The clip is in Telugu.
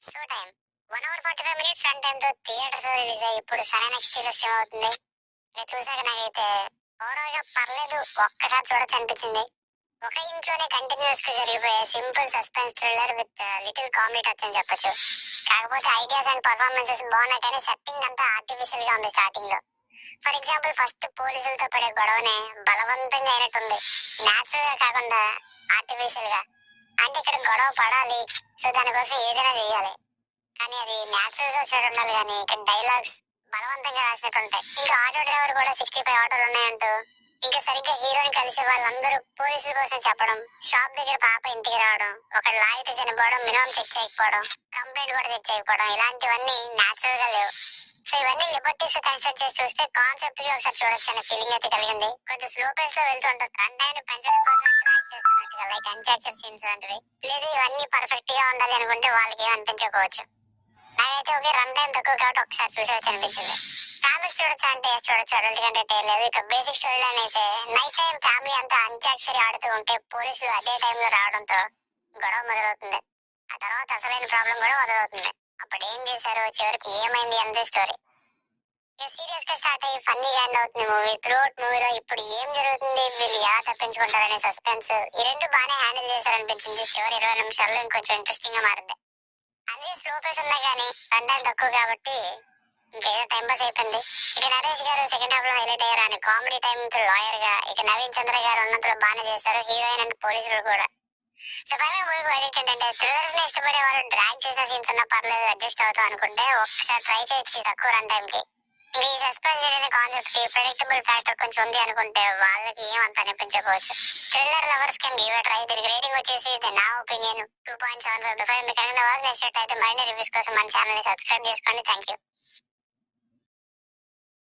Show time 1 hour 45 minutes run time తో థియేటర్స్ లో రిలీజ్ అయ్యి ఇప్పుడు సరైన నెక్స్ట్ స్ట్రీమ్ అవుతుంది. నేను చూసాక నాకైతే ఓవరాల్ గా పర్లేదు, ఒక్కసారి చూడొచ్చు అనిపించింది. ఒక ఇంట్లోనే కంటిన్యూస్ గా జరిగిపోయే simple suspense thriller with little comedy touch అని చెప్పొచ్చు. కాకపోతే ఐడియాస్ అండ్ పర్ఫార్మెన్సెస్ బాగున్నాయి, కానీ సెట్టింగ్ అంతా ఆర్టిఫిషియల్ గా ఉంది స్టార్టింగ్ లో. ఫర్ ఎగ్జాంపుల్ ఫస్ట్ పోలీసులతో పడే గొడవనే బలవంతంగా అయినట్టుంది, న్యాచురల్ గా కాకుండా ఆర్టిఫిషియల్ గా. అంటే ఇక్కడ గొడవ పడాలి, సో దానికోసం ఏదైనా చెయ్యాలి, కానీ అది న్యాచురల్ గా వచ్చేది ఉండాలి. కానీ ఇక్కడ డైలాగ్స్ బలవంతంగా రాసినట్టు ఉంటాయి. ఇంకా ఆటో డ్రైవర్ కూడా 65 ఆటోలు ఉన్నాయంటూ ఇంకా సరిగ్గా హీరోని కలిసి వాళ్ళందరూ పోలీసుల కోసం చెప్పడం, షాప్ దగ్గర పాప ఇంటికి రావడం, ఒక లాగితే చనిపోవడం, మినిమం చెక్ చేయకపోవడం, కంప్లైంట్ కూడా చెక్ చేయకపోవడం, ఇలాంటివన్నీ న్యాచురల్ గా లేవు. సో ఇవన్నీ లిబర్టీస్ కన్స్ట్రక్ట్ చేసి చూస్తే కాన్సెప్ట్ గా ఒకసారి చూడొచ్చు అనే ఫీలింగ్ అయితే కలిగింది. కొంచెం స్లో పేస్ లో వెళ్తుంటారు, రన్ టైం పెంచడం కోసం ట్రాక్ చేస్తున్నట్టుగా, లైక్ అన్క్యాప్చర్ సీన్స్ లాంటివి. లేదు ఇవన్నీ పర్ఫెక్ట్ గా ఉండాలి అనుకుంటే వాళ్ళకి ఏం అనిపించకపోవచ్చు. నాకైతే ఒకే రన్ టైం తక్కువ కాబట్టి ఒకసారి చూసేవచ్చు అనిపించింది. ఫ్యామిలీ చూడొచ్చు అంటే చూడొచ్చు, అడల్ట్ కంటే లేదు. ఇక బేసిక్ స్టోరీ లైన్ అయితే నైట్ టైం ఫ్యామిలీ అంతా అంత్యాక్షరి ఆడుతూ ఉంటే పోలీసులు అదే టైంలో రావడంతో గొడవ మొదలవుతుంది. ఆ తర్వాత అసలైన ప్రాబ్లం కూడా మొదలవుతుంది. అప్పుడు ఏం చేశారు, చివరికి ఏమైంది అన్నదే స్టోరీ. ఇక సీరియస్ గా స్టార్ట్ అయ్యి ఫన్నీగా ఎండ్ అవుతుంది మూవీ. త్రూఅవుట్ మూవీలో ఇప్పుడు ఏం జరుగుతుంది, వీళ్ళు ఎలా తప్పించుకుంటారనే సస్పెన్స్, ఈ రెండు బాగానే హ్యాండిల్ చేశారనిపించింది. చివరి 20 నిమిషాల్లో ఇంకొంచెం ఇంట్రెస్టింగ్ గా మారింది. అదే స్లో పేస్ ఉన్నా కానీ రన్ టైం తక్కువ కాబట్టి ఇంకేదో టైం పాస్ అయిపోయింది. ఇక నరేష్ గారు సెకండ్ హాఫ్ లో హైలైట్ అయ్యారు అని కామెడీ టైం లాయర్ గా. ఇక నవీన్ చంద్ర గారు ఉన్నంతలో బాగానే చేస్తారు, హీరోయిన్ అండ్ పోలీసులు కూడా. సో ఫైనల్ మూవీ ఎడిట్ ఏంటంటే థ్రిల్లర్స్ ని ఇష్టపడే వాళ్ళు డ్రాగ్ చేసిన సీన్స్ ఉన్నా పర్లేదు, అడ్జస్ట్ అవుతాం అనుకుంటే ఒకసారి ట్రై చేయొచ్చు తక్కువ రన్ టైం కి. ఇంకా ఈ సస్పెన్స్ అనే కాన్సెప్ట్ కి ప్రెడిక్టబుల్ ఫ్యాక్టర్ కొంచెం ఉంది అనుకుంటే వాళ్ళకి ఏమంత అనిపించకపోవచ్చు. Thriller lovers can give a try. దీనికి రేటింగ్ వచ్చేసి నా ఒపీనియన్ 2.75. మీకు కనుక నెక్స్ట్ అయితే మరిన్ని రివ్యూస్ కోసం మన ఛానల్ ని సబ్స్క్రైబ్ చేసుకోండి. Thank you.